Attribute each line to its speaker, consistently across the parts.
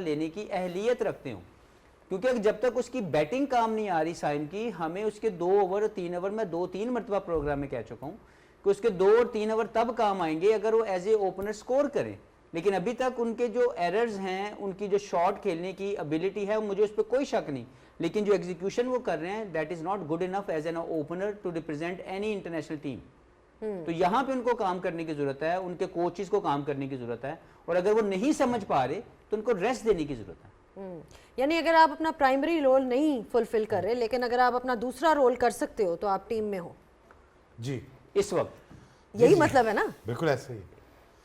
Speaker 1: लेने की अहलियत रखते हो, क्योंकि जब तक उसकी बैटिंग काम नहीं आ रही साइम की, हमें उसके 2 ओवर 3 ओवर, मैं 2-3 मरतबा प्रोग्राम में कह चुका हूँ कि उसके 2 और 3 ओवर तब काम आएंगे अगर वो एज ए ओपनर स्कोर करें। लेकिन अभी तक उनके जो एरर्स हैं, उनकी जो शॉट खेलने की एबिलिटी है, मुझे उस पर कोई शक नहीं, लेकिन जो एग्जीक्यूशन वो कर रहे हैं that is not good enough as an opener to represent any international team. तो यहाँ पे उनको काम करने की जरूरत है, उनके कोचेस को काम करने की जरूरत है, और अगर वो नहीं समझ पा रहे तो उनको रेस्ट देने की जरूरत है।
Speaker 2: यानी अगर आप अपना प्राइमरी रोल नहीं फुलफिल कर रहे, लेकिन अगर आप अपना दूसरा रोल कर सकते हो तो आप टीम में हो
Speaker 3: जी
Speaker 1: इस वक्त।
Speaker 2: यही मतलब है ना?
Speaker 3: बिल्कुल ऐसे ही।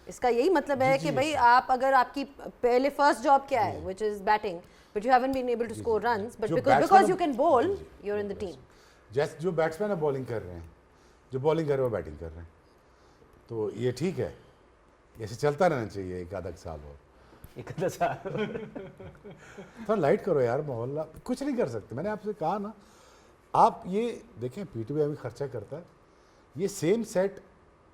Speaker 2: इसका यही मतलब है कि भाई आप अगर आपकी पहले फर्स्ट जॉब क्या है, which is batting, but you haven't been able to score runs, but because you can bowl you are in the team.
Speaker 3: जैसे जो बैट्समैन है बॉलिंग कर रहे हैं, जो बॉलिंग कर रहे हैं वो बैटिंग कर रहे हैं, तो ये ठीक है, ऐसे चलता रहना चाहिए एक आधा साल और।
Speaker 1: एक आधा साल
Speaker 3: थोड़ा लाइट करो यार माहौल, कुछ नहीं कर सकते। मैंने आपसे कहा ना, आप ये देखें पीटीवी अभी खर्चा करता है, ये सेम सेट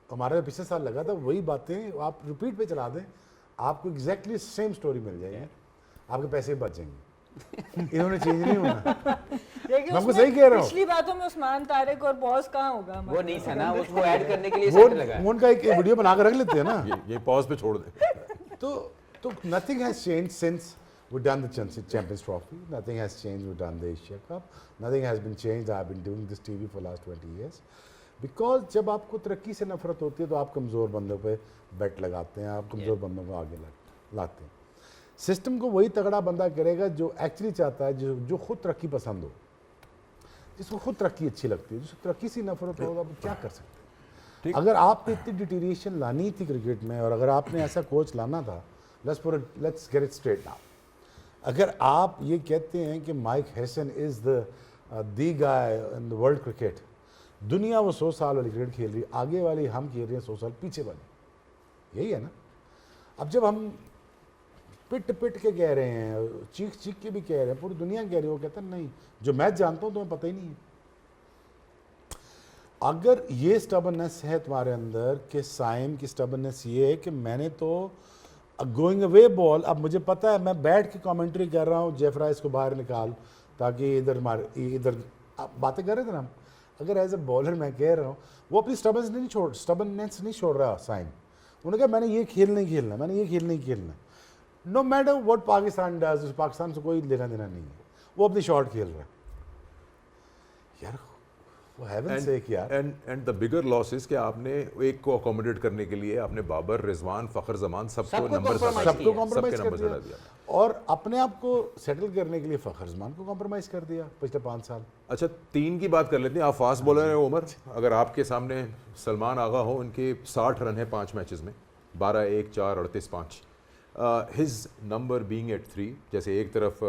Speaker 3: हमारा पिछले साल लगा था, वही बातें आप रिपीट पे चला दें, आपको एग्जैक्टली सेम स्टोरी मिल जाएगी, आपके पैसे बच जाएंगे। इन्होंने चेंज नहीं होना। मैं आपको सही कह रहा हूँ।
Speaker 4: पिछली बातों में उस्मान तारिक और पॉज कहाँ होगा?
Speaker 1: वो नहीं था ना, उसको ऐड करने के लिए
Speaker 3: वो
Speaker 1: सेट लगा है।
Speaker 3: उनका एक वीडियो बना कर रख लेते हैं ना,
Speaker 5: ये पॉज पे छोड़ दे।
Speaker 3: तो nothing has changed since we done the Champions Trophy. Nothing has changed. We done the Asia Cup. Nothing has been changed. I've been doing this TV for last 20 years. Because जब आपको तरक्की से नफरत होती है तो आप कमज़ोर बंदों पे बेट लगाते हैं, आप कमज़ोर बंदों को आगे लाते हैं। सिस्टम को वही तगड़ा बंदा करेगा जो एक्चुअली चाहता है, जो खुद तरक्की पसंद हो, जिसको खुद तरक्की अच्छी लगती है, जिसको तरक्की से नफरत होगा, आप क्या कर सकते हैं? अगर आपको इतनी डिटीरिएशन लानी थी क्रिकेट में, और अगर आपने ऐसा कोच लाना था, let's get it straight now. अगर आप ये कहते हैं कि mic Hesson is the guy in the world cricket, दुनिया वो 100 साल वाली क्रिकेट खेल रही है, आगे वाली हम खेल रहे हैं 100 साल पीछे वाली, यही है ना। अब जब हम पिट के कह रहे हैं, चीख के भी कह रहे हैं, पूरी दुनिया कह रही है, वो कहता है नहीं, जो मैं जानता हूँ तुम्हें पता ही नहीं है। अगर ये स्टबननेस है तुम्हारे अंदर, कि साइम की स्टबननेस ये है कि मैंने तो गोइंग अवे बॉल, अब मुझे पता है, मैं बैठ के कमेंट्री कर रहा हूँ, जेफ राइस को बाहर निकाल ताकि इधर बातें कर रहे थे ना हम। अगर एज ए बॉलर मैं कह रहा हूँ, वो अपनी स्टबननेस नहीं छोड़ रहा साइम। उन्होंने कहा मैंने ये खेल नहीं खेलना, मैंने ये खेल नहीं खेलना, no matter what Pakistan does, Pakistan से कोई लेना देना नहीं है, वो अपनी शॉट खेल रहा है यार।
Speaker 5: And the bigger loss is कि आपने एक को अकोमोडेट करने के लिए आपने बाबर, रिजवान, फखर जमान सबको
Speaker 3: कॉम्प्रोमाइज कर दिया, और अपने आप को सेटल करने के लिए फखर जमान को कॉम्प्रोमाइज कर दिया पिछले 5 साल।
Speaker 5: अच्छा, 3 की बात कर लेते हैं। आप फास्ट बॉलर हैं उमर, अगर आपके सामने सलमान आगा हो, उनके 60 रन है 5 मैचेस में, 12-1-4 38-5, हिज नंबर बीइंग एट 3, जैसे एक तरफ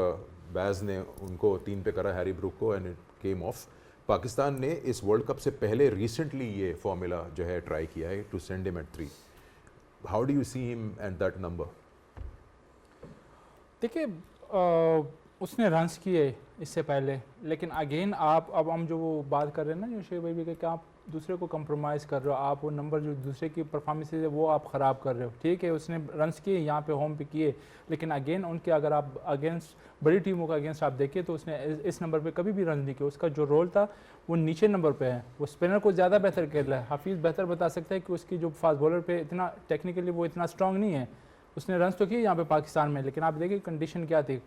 Speaker 5: बैज ने उनको 3 पे करा हैरी ब्रूक को and it came of. Pakistan ने इस वर्ल्ड कप से पहले रिसेंटली ये फॉर्मूला जो है ट्राई किया है to send him at 3। How do you see him at that number?
Speaker 6: देखिए, उसने रन्स किए इससे पहले, लेकिन अगेन आप अब हम जो वो बात कर रहे हैं ना, जो शेख भाई भी कि आप दूसरे को कंप्रोमाइज़ कर रहे हो, आप वो नंबर जो दूसरे की परफॉर्मेंस है वो आप ख़राब कर रहे हो। ठीक है, उसने रन्स किए यहाँ पे होम पे किए, लेकिन अगेन उनके अगर आप अगेंस्ट बड़ी टीमों का अगेंस्ट आप देखिए तो उसने इस नंबर पे कभी भी रन नहीं किया। उसका जो रोल था वो नीचे नंबर पे है, वो स्पिनर को ज़्यादा बेहतर खेल रहा है। हाफिज़ बेहतर बता सकता है कि उसकी जो फास्ट बॉलर पे इतना टेक्निकली वो इतना स्ट्रॉन्ग नहीं है। उसने रन तो किए यहाँ पे पाकिस्तान में, लेकिन आप देखिए कंडीशन क्या थी,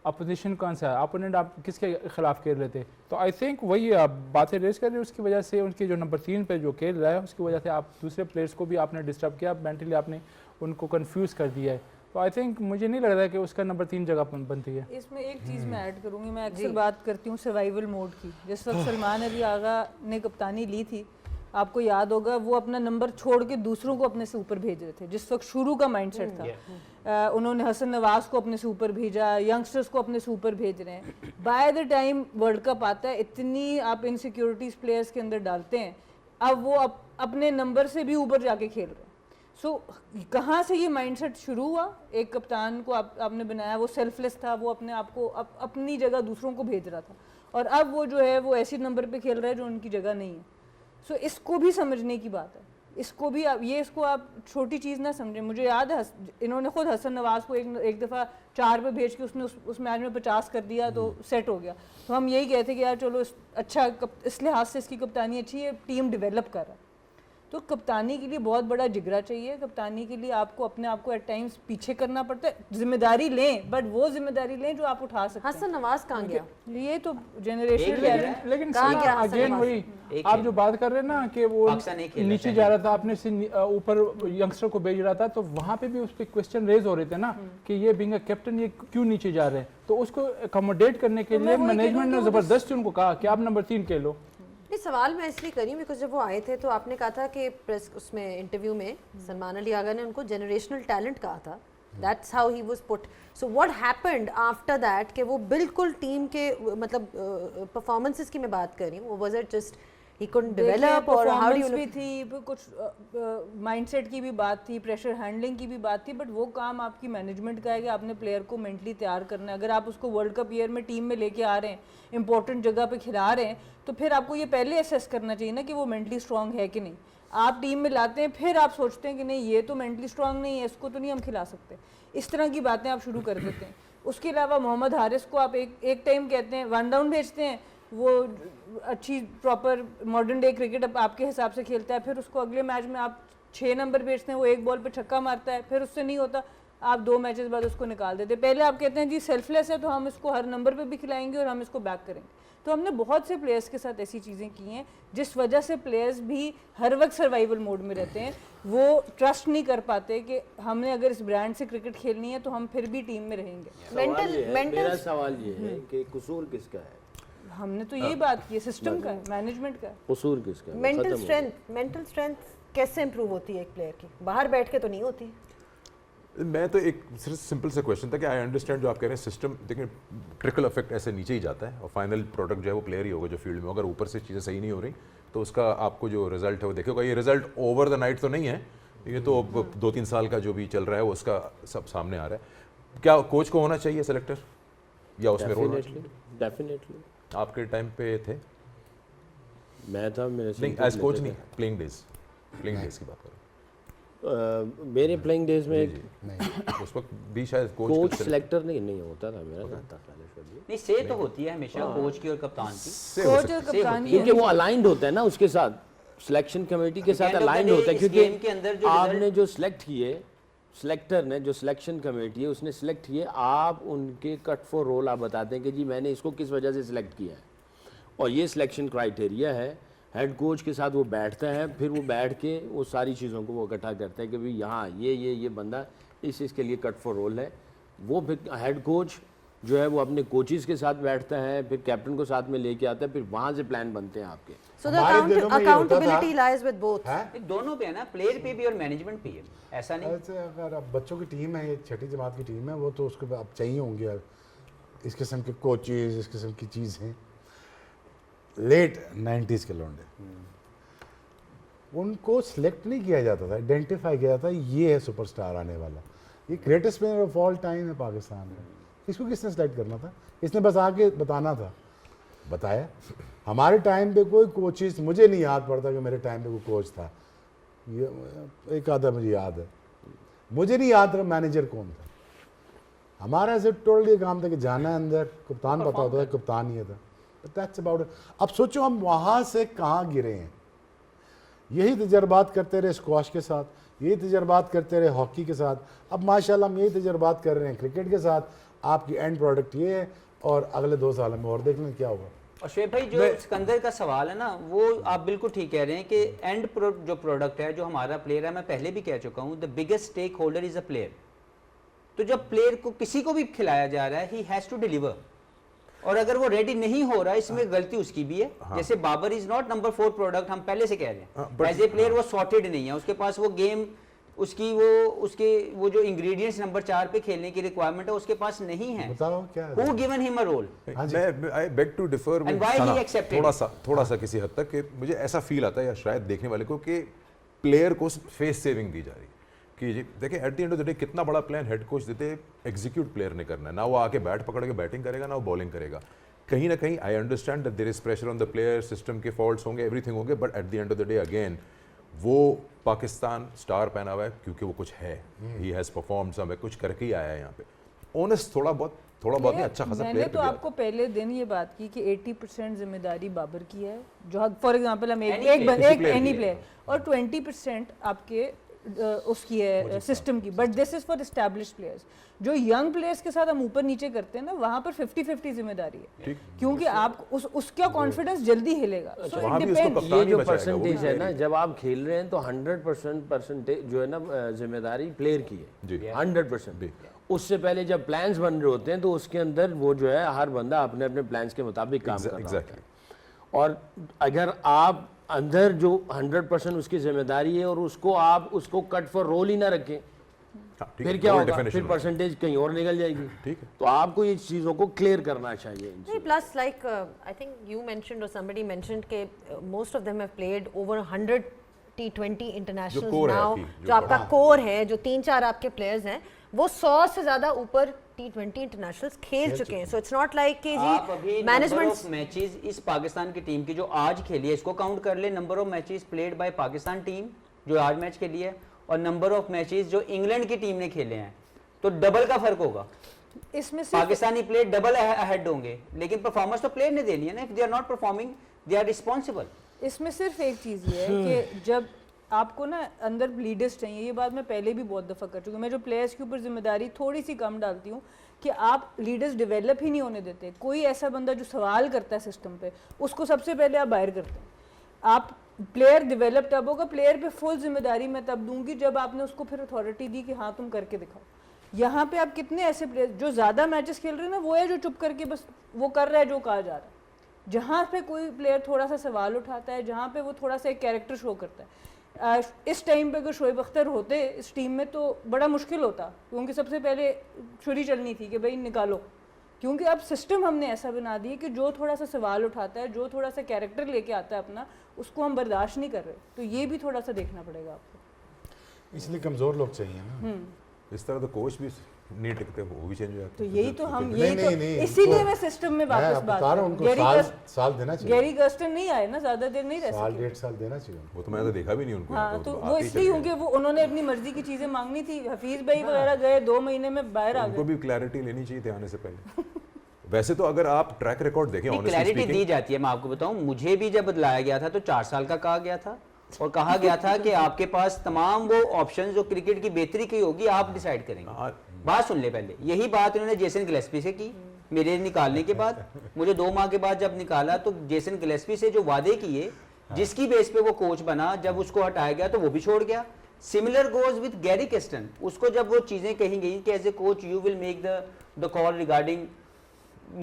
Speaker 6: अपोजिशन कौन सा है, अपोनेंट आप किसके खिलाफ खेल रहे थे। तो आई थिंक वही आप बातें रेस कर रहे हैं, उसकी वजह से उनकी जो नंबर 3 पे जो खेल रहा है उसकी वजह से आप दूसरे प्लेयर्स को भी आपने डिस्टर्ब किया, मेंटली आपने उनको कंफ्यूज कर दिया है। तो आई थिंक मुझे नहीं लग रहा है कि उसका नंबर 3 जगह बनती है।
Speaker 4: इसमें एक चीज़ मैं ऐड करूँगी, मैं अक्सर बात करती हूँ सर्वाइवल मोड की। जिस वक्त सलमान अली आगा ने कप्तानी ली थी, आपको याद होगा, वो अपना नंबर छोड़ के दूसरों को अपने से ऊपर भेज रहे थे। जिस वक्त शुरू का माइंडसेट था, उन्होंने हसन नवाज को अपने से ऊपर भेजा, यंगस्टर्स को अपने से ऊपर भेज रहे हैं। By the time world cup आता है, इतनी आप इनसिक्योरिटीज़ प्लेयर्स के अंदर डालते हैं, अब वो अपने नंबर से भी ऊपर जाके खेल रहे हैं। सो कहाँ से ये माइंडसेट शुरू हुआ? एक कप्तान को आपने बनाया, वो सेल्फलेस था, वो अपने आप को अपनी जगह दूसरों को भेज रहा था, और अब वो जो है वो ऐसे नंबर पे खेल रहा है जो उनकी जगह नहीं है। सो इसको भी समझने की बात है इसको भी इसको आप छोटी चीज़ ना समझें। मुझे याद है इन्होंने खुद हसन नवाज को एक दफ़ा 4 पे भेज के उसने उस मैच में 50 कर दिया तो सेट हो गया। तो हम यही कहते कि यार चलो अच्छा इस लिहाज से इसकी कप्तानी अच्छी है, टीम डेवलप कर रहा है। तो कप्तानी के लिए बहुत बड़ा जिगरा चाहिए। कप्तानी के लिए आपको अपने आप को एट टाइम्स पीछे करना पड़ता है। जिम्मेदारी लें, बट वो जिम्मेदारी लें जो आप उठा सकते हैं।
Speaker 2: हसन नवाज कहाँ गया?
Speaker 4: ये तो जनरेशनल टैलेंट।
Speaker 6: लेकिन
Speaker 2: कहाँ गया हसन
Speaker 6: अगेन
Speaker 2: नवाज?
Speaker 6: वही आप जो बात कर रहे हैं ना कि वो
Speaker 1: पाकिस्तान नहीं खेलना
Speaker 6: नीचे जा रहा था, आपने ऊपर यंगस्टर को भेज रहा था, तो वहाँ पे भी उस पर क्वेश्चन रेज हो रहे थे ना कि ये बिंग कैप्टन ये क्यों नीचे जा रहे हैं। तो उसको अकोमोडेट करने के लिए मैनेजमेंट ने जबरदस्ती उनको कहा कि आप नंबर 3 के लो।
Speaker 2: ये सवाल मैं इसलिए करी बिकॉज जब वो आए थे तो आपने कहा था कि प्रेस उसमें इंटरव्यू में सलमान अली आगा ने उनको जनरेशनल टैलेंट कहा था। That's how he was put. So what happened after that कि वो बिल्कुल टीम के मतलब परफॉर्मेंसेस की मैं बात कर रही हूँ, was it just he couldn't develop और हाउ डू यू
Speaker 4: भी थी, कुछ माइंडसेट की भी बात थी, प्रेशर हैंडलिंग की भी बात थी, बट वो काम आपकी मैनेजमेंट का है कि आपने प्लेयर को मेंटली तैयार करना है। अगर आप उसको वर्ल्ड कप ईयर में टीम में लेके आ रहे हैं, इंपॉर्टेंट जगह पे खिला रहे हैं, तो फिर आपको ये पहले असेस करना चाहिए ना कि वो मेंटली स्ट्रांग है कि नहीं। आप टीम में लाते हैं, फिर आप सोचते हैं कि नहीं ये तो मेंटली स्ट्रांग नहीं है, इसको तो नहीं हम खिला सकते। इस तरह की बातें आप शुरू कर देते हैं। उसके अलावा मोहम्मद हारिस को आप एक टाइम कहते हैं 1 डाउन भेजते हैं, वो अच्छी प्रॉपर मॉडर्न डे क्रिकेट अब आपके हिसाब से खेलता है, फिर उसको अगले मैच में आप 6 नंबर भेजते हैं, वो 1 बॉल पे छक्का मारता है, फिर उससे नहीं होता, आप 2 मैचेस बाद उसको निकाल देते हैं। पहले आप कहते हैं जी सेल्फलेस है तो हम इसको हर नंबर पे भी खिलाएंगे और हम इसको बैक करेंगे। तो हमने बहुत से प्लेयर्स के साथ ऐसी चीज़ें की हैं जिस वजह से प्लेयर्स भी हर वक्त सर्वाइवल मोड में रहते हैं। वो ट्रस्ट नहीं कर पाते कि हमने अगर इस ब्रांड से क्रिकेट खेलनी है तो हम फिर भी टीम में रहेंगे।
Speaker 7: मेरा सवाल ये है कि कसूर किसका है?
Speaker 4: हमने तो यही बात की है, सिस्टम का है, मैनेजमेंट का है।
Speaker 7: कसूर किसका है?
Speaker 2: मेंटल स्ट्रेंथ कैसे इंप्रूव होती है एक प्लेयर की? बाहर बैठ के तो नहीं होती।
Speaker 5: मैं तो एक सिर्फ सिंपल सा क्वेश्चन था कि आई अंडरस्टैंड जो आप कह रहे हैं सिस्टम, देखिए ट्रिकल इफेक्ट ऐसे नीचे ही जाता है और फाइनल प्रोडक्ट जो है वो प्लेयर ही होगा जो फील्ड में। अगर ऊपर से चीज़ें सही नहीं हो रही तो उसका आपको जो रिजल्ट है वो देखिएगा। ये रिजल्ट ओवर द नाइट तो नहीं है, ये तो 2-3 साल का जो भी चल रहा है वो उसका सब सामने आ रहा है। क्या कोच को होना चाहिए सेलेक्टर या उसमें रोल?
Speaker 7: डेफिनेटली
Speaker 5: आपके टाइम पे थे?
Speaker 7: मैं था, मेरे
Speaker 5: नहीं एज कोच नहीं, प्लेइंग डेज की बात करो।
Speaker 7: मेरे प्लेइंग डेज में
Speaker 5: नहीं उस वक्त भी शायद
Speaker 7: कोच सेलेक्टर नहीं होता था मेरा था।
Speaker 1: नहीं से तो होती है हमेशा कोच की और कप्तान की।
Speaker 4: कोच और कप्तान
Speaker 7: क्योंकि वो अलाइंड होता है ना उसके साथ, सिलेक्शन कमेटी के साथ अलाइंड होता है। क्योंकि आपने जो सिलेक्ट किए, सिलेक्टर ने जो सिलेक्शन कमेटी है उसने सिलेक्ट किए, आप उनके कट फॉर रोल आप बताते हैं कि जी मैंने इसको किस वजह से सिलेक्ट किया है और ये सिलेक्शन क्राइटेरिया है। हेड कोच के साथ वो बैठता है, फिर वो बैठ के वो सारी चीज़ों को वो इकट्ठा करता है कि भाई यहाँ ये बंदा इसके लिए कट फॉर रोल है। वो फिर हेड कोच जो है वो अपने कोचेस के साथ बैठता है, फिर कैप्टन को साथ में लेके आता है, फिर वहाँ से प्लान बनते हैं आपके।
Speaker 2: So the accountability lies with both.
Speaker 1: दोनों पे है ना, प्लेयर पे भी और मैनेजमेंट पे भी है, ऐसा नहीं।
Speaker 3: ऐसे अगर अब बच्चों की टीम है, ये 6ठी जमात की टीम है, वो तो उसके अब चाहिए होंगे इस किस्म के कोचेज, इस किस्म की चीज़ें। लेट 90s के लौंडे उनको सिलेक्ट नहीं किया जाता था, आइडेंटिफाई किया जाता ये है सुपरस्टार आने वाला, ये greatest player of all time है पाकिस्तान में। इसको किसने सेलेक्ट करना था? इसने बस आके बताना था, बताया। हमारे टाइम पे कोई कोचेस, मुझे नहीं याद पड़ता कि मेरे टाइम पे कोई कोच था, ये एक आधा मुझे याद है, मुझे नहीं याद था मैनेजर कौन था। हमारा ऐसे टोटल काम था कि जाना है अंदर, कप्तान पता होता था, कप्तान ये था, दैट्स अबाउट इट। अब सोचो हम वहाँ से कहाँ गिरे हैं। यही तजर्बात करते रहे स्क्वाश के साथ, यही तजर्बात करते रहे हॉकी के साथ, अब माशाल्लाह हम यही तजर्बात कर रहे हैं क्रिकेट के साथ। आपकी एंड प्रोडक्ट ये है और अगले 2 साल में और देख लें क्या होगा।
Speaker 1: और शुएब भाई जो सिकंदर का सवाल है ना, वो आप बिल्कुल ठीक कह रहे हैं कि एंड जो प्रोडक्ट है, जो हमारा प्लेयर है, मैं पहले भी कह चुका हूँ, the biggest stakeholder is a player. तो जब प्लेयर को किसी को भी खिलाया जा रहा है, ही हैज टू डिलीवर, और अगर वो रेडी नहीं हो रहा है, इसमें गलती उसकी भी है। जैसे Babar is not number 4 product, हम पहले से कह रहे हैं, एज ए प्लेयर वो सॉर्टेड नहीं है, उसके पास वो गेम उसकी वो जो इंग्रेडिएंट्स नंबर 4 पे खेलने की रिक्वायरमेंट है उसके पास नहीं है।
Speaker 3: बताओ क्या है?
Speaker 1: Who given him a role?
Speaker 5: मैं I beg to differ
Speaker 1: And why he accepted
Speaker 5: थोड़ा सा किसी हद तक कि मुझे ऐसा फील आता है, या शायद देखने वाले को, कि प्लेयर को फेस सेविंग दी जा रही कि जी देखिए eight the end of the day कितना बड़ा प्लान हेड कोच देते, एग्जीक्यूट प्लेयर ने करना है ना। वो आके बैट पकड़ के बैटिंग करेगा ना वो बॉलिंग करेगा। कहीं ना कहीं I understand that there is pressure on the player, system के फॉल्ट्स होंगे, एवरीथिंग होंगे, but at the end of the day again वो पाकिस्तान स्टार पहना हुआ है क्योंकि वो कुछ है, ही हैज़ परफॉर्म्ड समवेयर, कुछ करके ही आया है यहाँ पे। ऑनेस्ट थोड़ा बहुत नहीं, अच्छा खासा
Speaker 4: मैंने
Speaker 5: प्लेयर
Speaker 4: तो आपको पहले दिन ये बात की कि 80% जिम्मेदारी बाबर की है, जो फॉर एग्जांपल हम एक एनी प्लेयर, और 20% आपके उसकी है सिस्टम की, but this is for established players. जो यंग प्लेयर्स के साथ हम ऊपर नीचे करते हैं ना, वहाँ पर 50-50 जिम्मेदारी है, क्योंकि आप उसका कॉन्फिडेंस जल्दी हिलेगा। So it depends.
Speaker 7: ये जो परसेंटेज है ना, जब आप खेल रहे हैं तो 100% परसेंटेज जो है ना जिम्मेदारी प्लेयर की है, 100%। उससे पहले जब प्लान्स बन रहे होते हैं तो उसके अंदर वो जो है हर बंदा अपने अपने प्लान्स के मुताबिक काम कर रहा होता है। और अगर आप अंदर जो 100% उसकी जिम्मेदारी है और उसको कट फॉर रोल ही ना रखें, फिर क्या होगा, फिर परसेंटेज कहीं और निकल जाएगी। ठीक है, तो आपको ये चीज़ों को क्लियर करना चाहिए।
Speaker 2: नहीं, plus like I think you mentioned और समबडी मेंशन्ड के most of them have played over 100 T20 internationals now. जो आपका कोर है, जो 3-4 आपके प्लेयर्स हैं, वो 100 से ज़्यादा ऊपर T20 इंटरनेशनल्स खेल चुके हैं। सो इट्स नॉट लाइक कि जी मैनेजमेंट
Speaker 1: मैचेस इस पाकिस्तान की टीम की जो आज खेली है, इसको काउंट कर ले, number of matches played by Pakistan team जो आज मैच खेली है, और नंबर ऑफ मैचेस जो इंग्लैंड की टीम ने खेले हैं, तो डबल का फर्क होगा।
Speaker 4: इसमें
Speaker 1: पाकिस्तानी प्लेयर डबल अहेड होंगे, लेकिन परफॉर्मेंस तो प्लेयर ने देनी है ना। If they are not performing they are responsible.
Speaker 4: इसमें सिर्फ एक चीज़ ये है कि जब आपको ना अंदर लीडर्स चाहिए, ये बात मैं पहले भी बहुत दफ़ा कर चुकी हूँ। मैं जो प्लेयर्स के ऊपर जिम्मेदारी थोड़ी सी कम डालती हूँ कि आप लीडर्स डेवलप ही नहीं होने देते। कोई ऐसा बंदा जो सवाल करता है सिस्टम पे, उसको सबसे पहले आप बाहर करते हैं। आप प्लेयर डेवलप तब होगा, प्लेयर पे फुल जिम्मेदारी मैं तब दूंगी जब आपने उसको फिर अथॉरिटी दी कि हाँ तुम करके दिखाओ। यहाँ पे आप कितने ऐसे प्लेयर जो ज़्यादा मैचेस खेल रहे हैं ना, वो है जो चुप करके बस वो कर रहा है जो कहा जा रहा है। जहाँ पे कोई प्लेयर थोड़ा सा सवाल उठाता है, जहाँ पे वो थोड़ा सा एक कैरेक्टर शो करता है, इस टाइम पे अगर शोएब अख्तर होते इस टीम में तो बड़ा मुश्किल होता, क्योंकि सबसे पहले छुरी चलनी थी कि भाई निकालो। क्योंकि अब सिस्टम हमने ऐसा बना दिया कि जो थोड़ा सा सवाल उठाता है, जो थोड़ा सा कैरेक्टर लेके आता है अपना, उसको हम बर्दाश्त नहीं कर रहे। तो ये भी थोड़ा सा देखना पड़ेगा आपको।
Speaker 3: इसलिए कमज़ोर लोग चाहिए ना।
Speaker 5: इस तरह तो कोच भी नहीं टिकते, वो भी चेंज हो जाते।
Speaker 4: तो यही तो हम
Speaker 3: नहीं,
Speaker 4: इसीलिए मैं सिस्टम में वापस बात कर रहा हूं।
Speaker 3: साल देना चाहिए।
Speaker 4: गैरी गर्स्टन नहीं आए ना, ज्यादा देर नहीं रह सके।
Speaker 3: साल 1.5 साल देना चाहिए।
Speaker 5: वो तो मैंने तो देखा भी नहीं उनको।
Speaker 4: हाँ, तो वो इसलिए क्योंकि वो उन्होंने अपनी मर्जी की चीजें मांगनी थी। हफीज भाई वगैरह गए 2 महीने में बाहर आ गए।
Speaker 5: उनको भी क्लैरिटी लेनी चाहिए थी आने से पहले। वैसे तो अगर आप ट्रैक रिकॉर्ड देखें,
Speaker 1: क्लैरिटी दी जाती है। मैं आपको बताऊं, मुझे भी जब बदलाया गया था तो 4 साल का कहा गया था, और कहा गया था कि आपके पास तमाम वो ऑप्शन जो क्रिकेट की बेहतरी की होगी आप डिसाइड करेंगे। बात सुन ले पहले, यही बात इन्होंने जेसन गिलेस्पी से की मेरे निकालने के बाद। मुझे 2 माह के बाद जब निकाला तो जेसन गिलेस्पी से जो वादे किए, जिसकी बेस पे वो कोच बना, जब उसको हटाया गया तो वो भी छोड़ गया। Similar goes with Gary Kirsten. उसको जब वो चीजें कही गई कि as a coach you will make the call regarding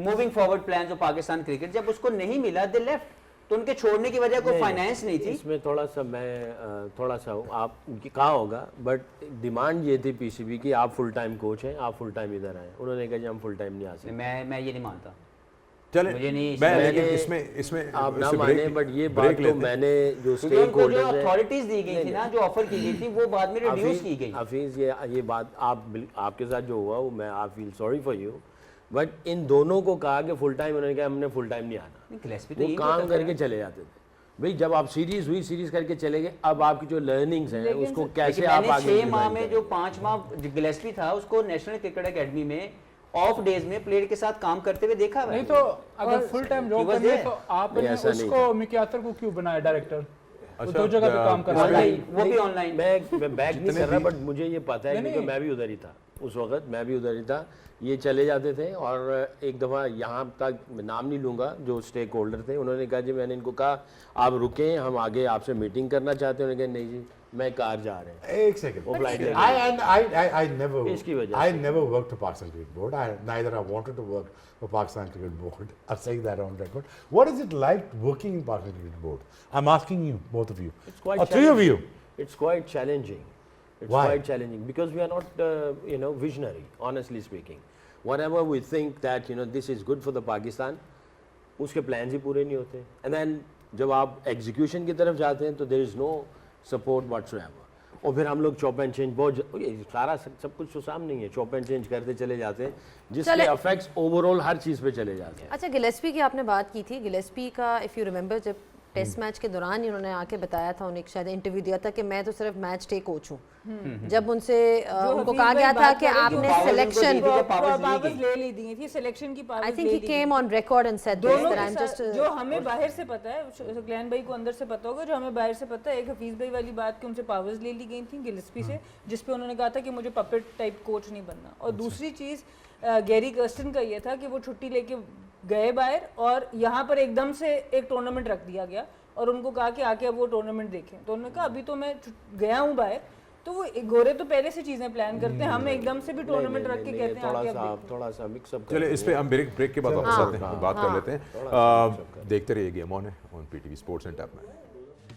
Speaker 1: moving forward plans of Pakistan cricket, जब उसको नहीं मिला दे लेफ्ट। तो उनके छोड़ने की वजह कोई फाइनेंस नहीं थी।
Speaker 7: इसमें थोड़ा सा आप कहा होगा, बट डिमांड ये थी पीसीबी की आप फुल टाइम कोच हैं, आप फुल टाइम इधर आए। उन्होंने कहा जी हम फुल टाइम नहीं आ सकते।
Speaker 1: मैं ये नहीं मानता।
Speaker 5: चले
Speaker 1: मुझे नहीं,
Speaker 5: इसमें
Speaker 7: आप ना माने, बट ये बात तो मैंने जो स्टेक होल्डर्स
Speaker 1: जो अथॉरिटीज दी गई थी ना, जो ऑफर की गई थी, वो बाद में रिड्यूस की गई।
Speaker 7: हफीज ये बात आपके साथ जो हुआ वो मैं I feel sorry for you, but in दोनों को कहा कि फुल टाइम, उन्होंने कहा हमने फुल टाइम नहीं आना। वो काम करके चले जाते थे। भाई जब आप सीरीज करके चले गए, अब आपकी जो लर्निंग्स हैं उसको कैसे आप आगे
Speaker 1: 6 माह में जो 5 माह गिलेस्पी था, उसको नेशनल क्रिकेट एकेडमी में ऑफ डेज में प्लेयर के साथ काम करते हुए देखा है।
Speaker 6: नहीं तो अगर फुल टाइम जॉब करनी है तो आपने उसको मिकी आतर को क्यों बनाया डायरेक्टर? दो जगह पे काम कर रहा है,
Speaker 1: वो भी ऑनलाइन।
Speaker 7: मैं बैक नहीं कर रहा, बट मुझे ये पता है क्योंकि मैं भी उधर ही था उस वक्त, मैं भी उधर ही था। ये चले जाते थे, और एक दफ़ा यहाँ तक नाम नहीं लूँगा, जो स्टेक होल्डर थे, उन्होंने कहा जी, मैंने इनको कहा आप रुकें, हम आगे आपसे मीटिंग करना चाहते हैं। उन्होंने कहा नहीं जी, मैं कार जा रहे हैं।
Speaker 3: एक second, I never worked for Pakistan Cricket Board. Neither I wanted to work for Pakistan Cricket Board. I'm saying that on record. What is it like working in Pakistan Cricket Board? I'm asking you, both of you,
Speaker 7: It's quite
Speaker 3: or 3 of you.
Speaker 7: It's quite challenging. It's
Speaker 3: Why?
Speaker 7: quite challenging because we are not, visionary. Honestly speaking, whatever we think that this is good for the Pakistan, उसके plans ही पूरे नहीं होते. And then जब आप execution की तरफ जाते हैं तो there is no support whatsoever. और फिर हम लोग चॉप एंड चेंज सारा सब कुछ तो सामने ही है, चॉप एंड चेंज करते चले जाते हैं, जिसके इफेक्ट्स ओवरऑल हर चीज़ पे चले जाते हैं।
Speaker 2: अच्छा, गिलेस्पी की आपने बात की थी। गिलेस्पी का इफ़ यू रिमेंबर, जब टेस्ट मैच के दौरान ही उन्होंने आके बताया था, उन्हें शायद इंटरव्यू दिया था कि मैं तो सिर्फ मैच डे कोच हूँ। जब उनसे उनको कहा गया था कि आपने सिलेक्शन
Speaker 4: पावर्स ले ली दी थी, सिलेक्शन की
Speaker 2: आई
Speaker 4: पावर्स
Speaker 2: थिंक
Speaker 4: ले
Speaker 2: ही
Speaker 4: ली
Speaker 2: came on record and said this
Speaker 4: दोनों
Speaker 2: दैट
Speaker 4: के
Speaker 2: आई एम
Speaker 4: साथ,
Speaker 2: जस्ट
Speaker 4: जो हमें बाहर से पता है, सुकलैन भाई को अंदर से पता होगा, जो हमें बाहर से पता है, एक हफीज भाई वाली बात कि उनसे पावर्स ले ली गई थी गिलिस्पी से, जिस पे उन्होंने कहा था कि मुझे पपेट टाइप कोच नहीं बनना। और दूसरी चीज़ गैरी कर्स्टन का ये था कि वो छुट्टी लेके गए बाहर और यहाँ पर एकदम से एक टूर्नामेंट रख दिया गया और उनको कहा कि आके अब वो टूर्नामेंट देखें। तो उन्होंने कहा अभी तो मैं गया हूँ बाहर, तो वो गोरे तो पहले से चीजें प्लान करते हैं, हम एकदम से भी टूर्नामेंट रख के कहते हैं आके अब
Speaker 7: थोड़ा सा मिक्सअप
Speaker 5: चलिए इस पे हम ब्रेक के बाद वापस आते हैं, बात कर लेते हैं। देखते रहिए गेम ऑन है on PTV sports and tap में।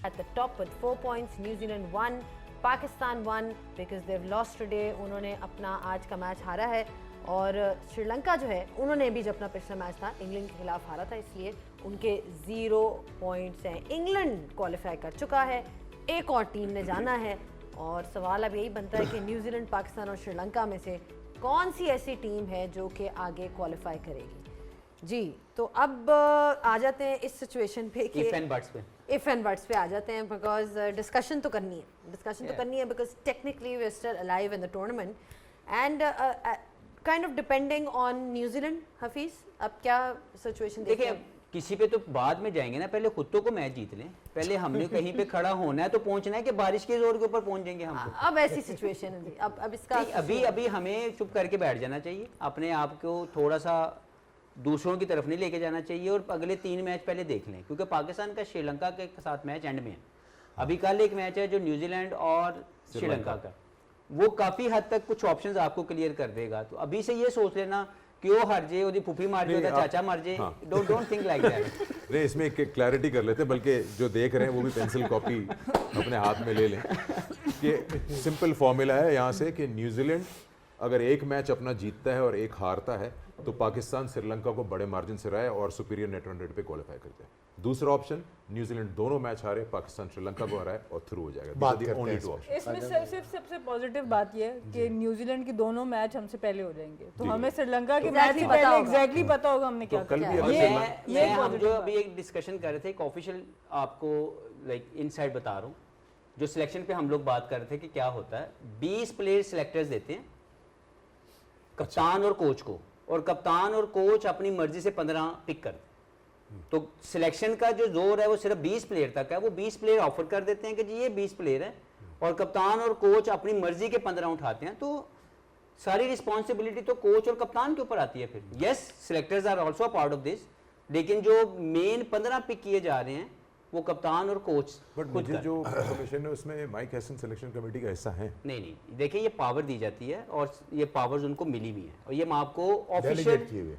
Speaker 2: at the top with 4 points. New Zealand won, Pakistan won because they've lost today. उन्होंने अपना आज का मैच हारा है और श्रीलंका जो है उन्होंने भी जब अपना पिछला मैच था इंग्लैंड के खिलाफ हारा था, इसलिए उनके 0 पॉइंट्स हैं। इंग्लैंड क्वालिफाई कर चुका है, एक और टीम ने जाना है और सवाल अब यही बनता है कि न्यूजीलैंड, पाकिस्तान और श्रीलंका में से कौन सी ऐसी टीम है जो कि आगे क्वालिफाई करेगी। जी, तो अब आ जाते हैं इस सिचुएशन पे कि
Speaker 1: इफ एंड बट्स पे
Speaker 2: आ जाते हैं, बिकॉज डिस्कशन तो करनी है because technically we are still alive in the tournament and kind of depending on New Zealand. Hafeez, अब क्या सिचुएशन
Speaker 1: देखिए, अब किसी पे तो बाद में जाएंगे ना, पहले खुद तो को मैच जीत लें। पहले हमने कहीं पे खड़ा होना है तो पहुंचना है कि बारिश के जोर के ऊपर पहुंच जाएंगे हम तो।
Speaker 2: अब ऐसी सिचुएशन है जी, अब इसका
Speaker 1: अभी हमें चुप करके बैठ जाना चाहिए, अपने आप को थोड़ा सा दूसरों की तरफ नहीं लेके जाना चाहिए और अगले 3 मैच पहले देख लें, क्योंकि पाकिस्तान का श्रीलंका के साथ मैच एंड में है। अभी कल एक मैच है जो न्यूजीलैंड और श्रीलंका का, वो काफ़ी हद तक कुछ ऑप्शंस आपको क्लियर कर देगा। तो अभी से ये सोच लेना कि वो हार जाए, उसकी फूफी मार जाए, चाचा मार जाए, डोंट थिंक लाइक दैट।
Speaker 5: नहीं, इसमें एक क्लैरिटी कर लेते हैं, बल्कि जो देख रहे हैं वो भी पेंसिल कॉपी अपने हाथ में ले लें कि सिंपल फॉर्मूला है यहाँ से कि न्यूजीलैंड अगर एक मैच अपना जीतता है और एक हारता है तो पाकिस्तान श्रीलंका को बड़े मार्जिन से हराए और सुपीरियर नेट रन रेट पे क्वालिफाई करते हैं। दूसरा ऑप्शन, न्यूजीलैंड दोनों मैच हारे, पाकिस्तान श्रीलंका को हराए और थ्रू हो जाएगा। Only 2 option.
Speaker 4: इसमें सिर्फ सबसे पॉजिटिव बात यह है कि न्यूजीलैंड की दोनों मैच हमसे पहले हो जाएंगे, तो हमें श्रीलंका के मैच से पहले एग्जैक्टली पता होगा हमने क्या
Speaker 5: कल भी
Speaker 1: ये हम जो अभी एक डिस्कशन कर रहे थे, एक ऑफिशियल आपको लाइक इनसाइड बता रहा हूँ, जो सिलेक्शन पे हम लोग बात कर रहे थे कि क्या होता है। 20 प्लेयर सिलेक्टर्स देते हैं कप्तान और कोच को, और कप्तान और कोच अपनी मर्जी से 15 पिक करते हैं। तो सिलेक्शन का जो जोर है वो सिर्फ 20 प्लेयर तक है। वो 20 प्लेयर ऑफर कर देते हैं कि जी ये 20 प्लेयर है, और कप्तान और कोच अपनी मर्जी के 15 उठाते हैं। तो सारी रिस्पॉन्सिबिलिटी तो कोच और कप्तान के ऊपर आती है फिर। Yes, selectors are also part of this, लेकिन जो मेन 15 पिक किए जा रहे हैं वो कप्तान और कोच।
Speaker 5: बट मुझे जो इन्फॉर्मेशन है उसमें माइक हैसन सिलेक्शन कमेटी का हिस्सा है।
Speaker 1: नहीं, देखिए ये पावर दी जाती है और ये पावर्स उनको मिली भी हैं, और ये मैं आपको ऑफिशियल,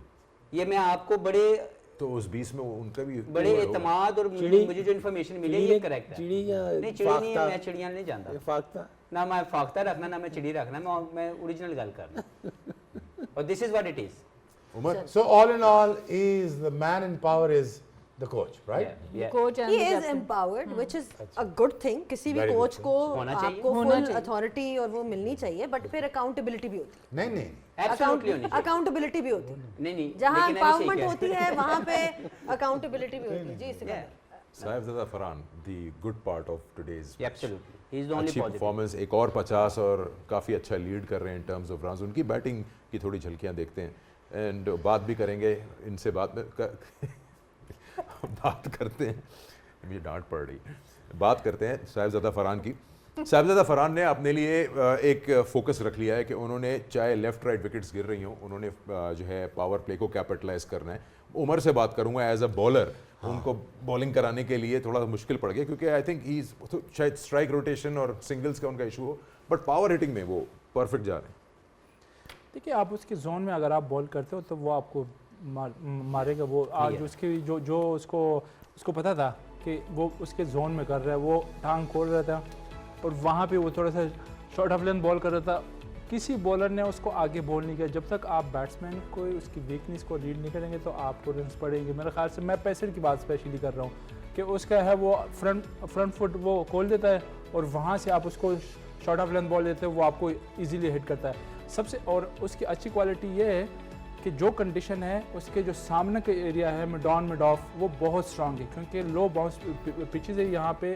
Speaker 1: ये मैं आपको बड़े
Speaker 5: तो उस 20 में उनका भी
Speaker 1: बड़े एतमाद और मुझे जो इन्फॉर्मेशन मिली है ये करेक्ट है।
Speaker 7: चिड़ी या
Speaker 1: नहीं, चिड़ी नहीं है, मैं चिड़िया नहीं जानता।
Speaker 7: फाख्ता
Speaker 1: ना मैं फाख्ता रखना, ना मैं चिड़ी रखना, मैं ओरिजिनल गल करना। और this is what it is.
Speaker 5: Umar,
Speaker 3: So all in all, is the man in power is the coach, right?
Speaker 4: Coach
Speaker 2: he is empowered, which is a good thing. किसी भी
Speaker 3: Very
Speaker 2: कोच
Speaker 3: good
Speaker 2: को
Speaker 1: होना चाहिए।
Speaker 2: आपको full authority और वो मिलनी चाहिए, बट फिर अकाउंटेबिलिटी भी होती है।
Speaker 3: नहीं,
Speaker 1: एब्सोल्युटली होनी चाहिए।
Speaker 2: अकाउंटेबिलिटी भी होती है।
Speaker 1: नहीं,
Speaker 2: जहाँ
Speaker 1: लेकिन अभी सही
Speaker 2: empowerment
Speaker 1: कह
Speaker 2: होती
Speaker 1: रहे हैं।
Speaker 2: है वहाँ पे अकाउंटेबिलिटी भी होती है। जी, इसके बाद
Speaker 5: Sahibzada Farhan, the good part of today's,
Speaker 1: absolutely he is the only
Speaker 5: अच्छी
Speaker 1: पॉजिटिव।
Speaker 5: परफॉर्मेंस, एक और 50 और काफ़ी अच्छा लीड कर रहे हैं इन टर्म्स ऑफ रन्स। उनकी बैटिंग की थोड़ी झलकियाँ देखते हैं एंड बात भी करेंगे इनसे, बात करते हैं, मुझे डांट पड़ रही, बात करते हैं साहिबजादा फरहान की। साहिबजादा फरहान ने अपने लिए एक फोकस रख लिया है कि उन्होंने चाहे लेफ्ट राइट विकेट्स गिर रही हों, उन्होंने जो है पावर प्ले को कैपिटलाइज करना है। उमर से बात करूंगा एज अ बॉलर, उनको बॉलिंग कराने के लिए थोड़ा मुश्किल पड़ गया क्योंकि आई थिंक ही शायद स्ट्राइक रोटेशन और सिंगल्स का उनका इशू हो, बट पावर हिटिंग में वो परफेक्ट जा रहे हैं।
Speaker 6: देखिए, आप उसके जोन में अगर आप बॉल करते हो तो वो आपको मारेगा। वो आज उसकी जो उसको पता था कि वो उसके जोन में कर रहा है, वो टांग खोल रहा था और वहाँ पे वो थोड़ा सा शॉर्ट ऑफ लेंथ बॉल कर रहा था। किसी बॉलर ने उसको आगे बॉल नहीं किया। जब तक आप बैट्समैन को उसकी वीकनेस को रीड नहीं करेंगे तो आपको रन्स पड़ेंगे। मेरे ख्याल से मैं पेसर की बात स्पेशली कर रहा हूँ कि उसका है वो फ्रंट फुट वो खोल देता है और वहाँ से आप उसको शॉर्ट ऑफ लेंथ बॉल देते हो, वो आपको इजीली हिट करता है सबसे। और उसकी अच्छी क्वालिटी ये है कि जो कंडीशन है उसके जो सामने का एरिया है मिड ऑन मिड ऑफ वो बहुत स्ट्रांग है, क्योंकि लो बाउंस पिचेस है यहाँ पे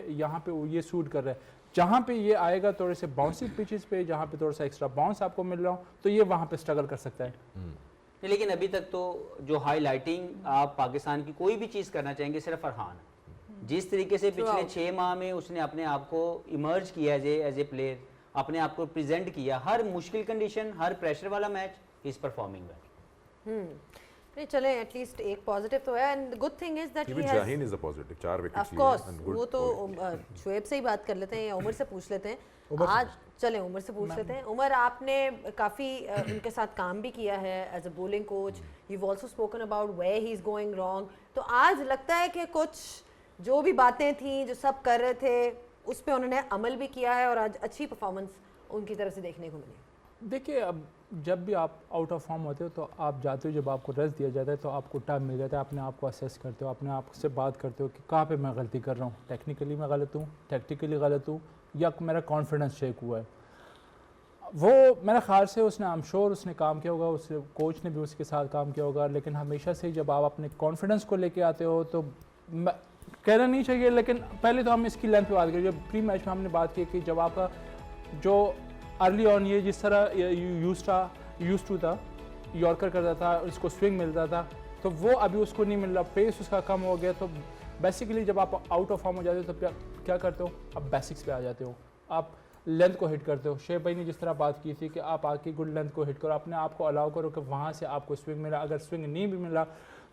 Speaker 6: ये सूट कर रहा है। जहाँ पे ये आएगा थोड़े से बाउंसी पिचेस पे, जहाँ पे थोड़ा सा एक्स्ट्रा बाउंस आपको मिल रहा हो, तो ये वहाँ पे स्ट्रगल कर सकता है।
Speaker 1: लेकिन अभी तक तो जो हाईलाइटिंग आप पाकिस्तान की कोई भी चीज़ करना चाहेंगे सिर्फ फरहान है। जिस तरीके से पिछले 6 माह में उसने अपने आप को इमर्ज किया एज ए प्लेयर, अपने आप को प्रेजेंट किया, हर मुश्किल कंडीशन, हर प्रेशर वाला मैच इज परफॉर्मिंग वेल।
Speaker 2: नहीं चले, एटलीस्ट एक पॉजिटिव तो है। And good thing is that he has,
Speaker 5: Shaheen is a positive, 4 wickets
Speaker 2: of course वो तो शुएब से ही बात कर लेते हैं या उमर से पूछ लेते हैं। आज चले उमर से पूछ लेते हैं। उमर, आपने काफ़ी उनके साथ काम भी किया है as a bowling coach, you also spoken about where he is going wrong, तो आज लगता है कि कुछ जो भी बातें थी जो सब कर रहे थे उस पर उन्होंने अमल भी किया है और आज अच्छी परफॉर्मेंस उनकी तरफ से देखने को मिली?
Speaker 6: देखिए, अब जब भी आप आउट ऑफ फॉर्म होते हो तो आप जाते हो, जब आपको रेस्ट दिया जाता है तो आपको टाइम मिल जाता है, अपने आप को असेस करते हो, अपने आप से बात करते हो कि कहाँ पे मैं गलती कर रहा हूँ, टेक्निकली मैं गलत हूँ, टैक्टिकली गलत हूँ, या मेरा कॉन्फिडेंस शेक हुआ है। वो मेरे ख्याल से उसने, आई एम श्योर उसने काम किया होगा, उस कोच ने भी उसके साथ काम किया होगा, लेकिन हमेशा से जब आप अपने कॉन्फिडेंस को लेके आते हो तो कहना नहीं चाहिए, लेकिन पहले तो हम इसकी लेंथ पे बात करें। जब प्री मैच में हमने बात की कि जब आपका जो अर्ली ऑन ये जिस तरह यूज टू था, यॉर्कर करता था, इसको स्विंग मिलता था, तो वो अभी उसको नहीं मिल रहा, पेस उसका कम हो गया। तो बेसिकली जब आप आउट ऑफ फॉर्म हो जाते हो तो क्या करते हो, आप बेसिक्स पे आ जाते हो, आप लेंथ को हिट करते हो। शेख भाई ने जिस तरह बात की थी कि आप आके गुड लेंथ को हिट करो, अपने आप को अलाउ करो कि वहाँ से आपको स्विंग मिला। अगर स्विंग नहीं भी मिला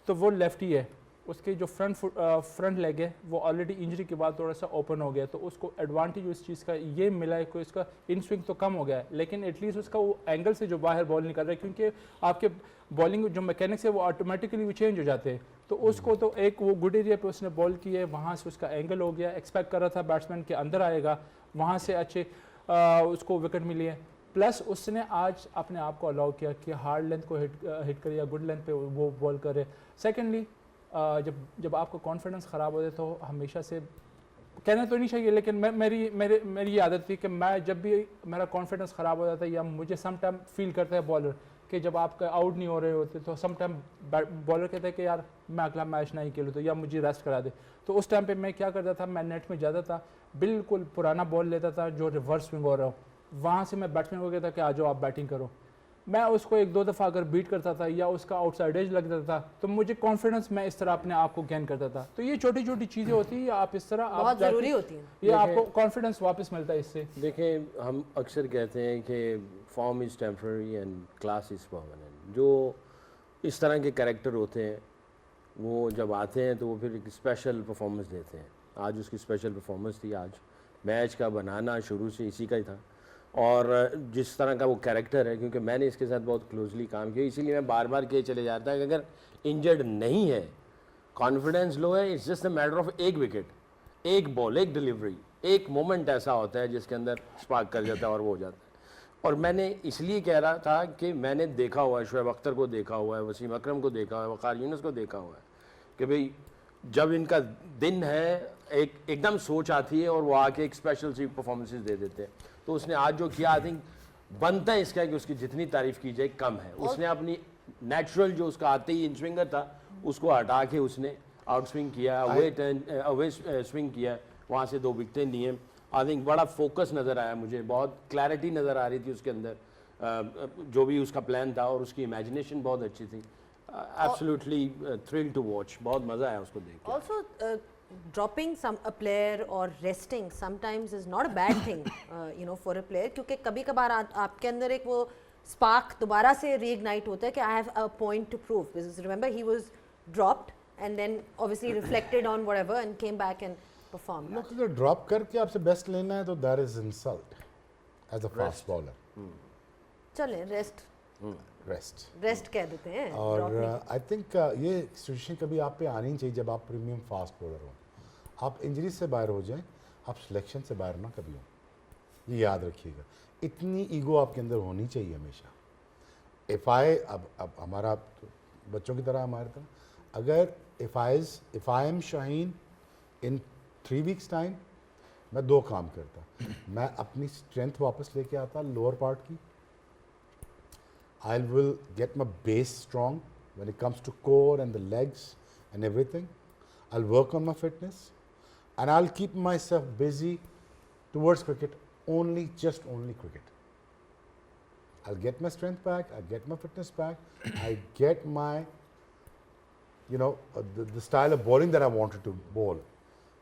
Speaker 6: तो वो लेफ्टी है, उसके जो फ्रंट लेग है वो ऑलरेडी इंजरी के बाद थोड़ा सा ओपन हो गया, तो उसको एडवांटेज उस चीज़ का ये मिला है कि उसका इन स्विंग तो कम हो गया है, लेकिन एटलीस्ट उसका वो एंगल से जो बाहर बॉल निकल रहा है, क्योंकि आपके बॉलिंग जो मैकेनिक्स है वो ऑटोमेटिकली चेंज हो जाते हैं। तो उसको तो एक वो गुड एरिया पे उसने बॉल की है, वहाँ से उसका एंगल हो गया। एक्सपेक्ट कर रहा था बैट्समैन के अंदर आएगा, वहाँ से अच्छे उसको विकेट मिली है। प्लस उसने आज अपने आप को अलाउ किया कि हार्ड लेंथ को हिट करे या गुड लेंथ पे वो बॉल करे। सेकेंडली, जब आपका कॉन्फिडेंस ख़राब होता है तो हमेशा से कहना तो नहीं चाहिए, लेकिन मेरी आदत थी कि मैं जब भी मेरा कॉन्फिडेंस ख़राब हो जाता है या मुझे सम टाइम फील करता है बॉलर कि जब आप आउट नहीं हो रहे होते तो सम टाइम बॉलर कहता है कि यार मैं अगला मैच नहीं खेलूँ तो या मुझे रेस्ट करा दे, तो उस टाइम पे मैं क्या करता था, मैं नेट में जाता था, बिल्कुल पुराना बॉल लेता था जो रिवर्स स्विंग हो रहा हो, वहाँ से मैं बैट्समैन को कहता कि आ जाओ आप बैटिंग करो। मैं उसको 1-2 दफ़ा अगर बीट करता था या उसका आउटसाइड एज लग जाता था तो मुझे कॉन्फिडेंस, मैं इस तरह अपने आप को गेन करता था। तो ये छोटी छोटी चीज़ें होती हैं, आप इस तरह
Speaker 2: बहुत ज़रूरी होती हैं,
Speaker 6: ये आपको कॉन्फिडेंस वापस मिलता है इससे।
Speaker 7: देखें, हम अक्सर कहते हैं कि form is temporary and class is permanent. जो इस तरह के कैरेक्टर होते हैं वो जब आते हैं तो वो फिर एक स्पेशल परफॉर्मेंस देते हैं। आज उसकी स्पेशल परफॉर्मेंस थी, आज मैच का बनाना शुरू से इसी का ही था, और जिस तरह का वो कैरेक्टर है, क्योंकि मैंने इसके साथ बहुत क्लोजली काम किया, इसीलिए मैं बार बार कह चले जाता है कि अगर इंजर्ड नहीं है, कॉन्फिडेंस लो है, it's just a matter of एक विकेट, एक बॉल, एक डिलीवरी, एक मोमेंट ऐसा होता है जिसके अंदर स्पार्क कर जाता है और वो हो जाता है। और मैंने इसलिए कह रहा था कि मैंने देखा हुआ है, शुएब अख्तर को देखा हुआ है, वसीम अकरम को देखा हुआ है, वक़ार यूनुस को देखा हुआ है कि भाई जब इनका दिन है एकदम सोच आती है और वो आके एक स्पेशल सी परफॉर्मेंसेस दे देते हैं। तो उसने आज जो किया, आई थिंक बनता है इसका कि उसकी जितनी तारीफ की जाए कम है। उसने अपनी नेचुरल जो उसका आते ही इन स्विंगर था उसको हटा के उसने आउट स्विंग किया, अवे स्विंग किया, वहाँ से 2 विकेटें ली हैं। आई थिंक बड़ा फोकस नज़र आया मुझे, बहुत क्लैरिटी नज़र आ रही थी उसके अंदर, जो भी उसका प्लान था, और उसकी इमेजिनेशन बहुत अच्छी थी। एब्सोल्युटली थ्रिल टू वॉच, बहुत मज़ा आया उसको देख के।
Speaker 2: Also, dropping a player or resting sometimes is not a bad thing, you know, for a player, क्योंकि कभी कभार आपके अंदर एक वो spark दोबारा से reignite होता है कि I have a point to prove. Because remember he was dropped and then obviously reflected on whatever and came back and performed.
Speaker 3: लोग अगर ड्रॉप करके आपसे बेस्ट लेना है तो that is insult as a fast bowler.
Speaker 2: चलें, rest कह देते हैं।
Speaker 3: और
Speaker 2: drop नहीं।
Speaker 3: आई थिंक ये सिचुएशन कभी आप पे आनी चाहिए जब आप प्रीमियम फास्ट बॉलर हो, आप इंजरी से बाहर हो जाएं, आप सिलेक्शन से बाहर ना कभी हो, ये याद रखिएगा। इतनी ईगो आपके अंदर होनी चाहिए हमेशा। इफ़ आई अब हमारा तो बच्चों की तरह हमारे तरह, अगर if I am Shaheen in 3 weeks time, मैं 2 काम करता। मैं अपनी स्ट्रेंथ वापस लेके आता लोअर पार्ट की, I will get my base strong when it comes to core and the legs and everything. I'll work on my fitness, and I'll keep myself busy towards cricket, only cricket. I'll get my strength back, I'll get my fitness back, I get my, the style of bowling that I wanted to bowl.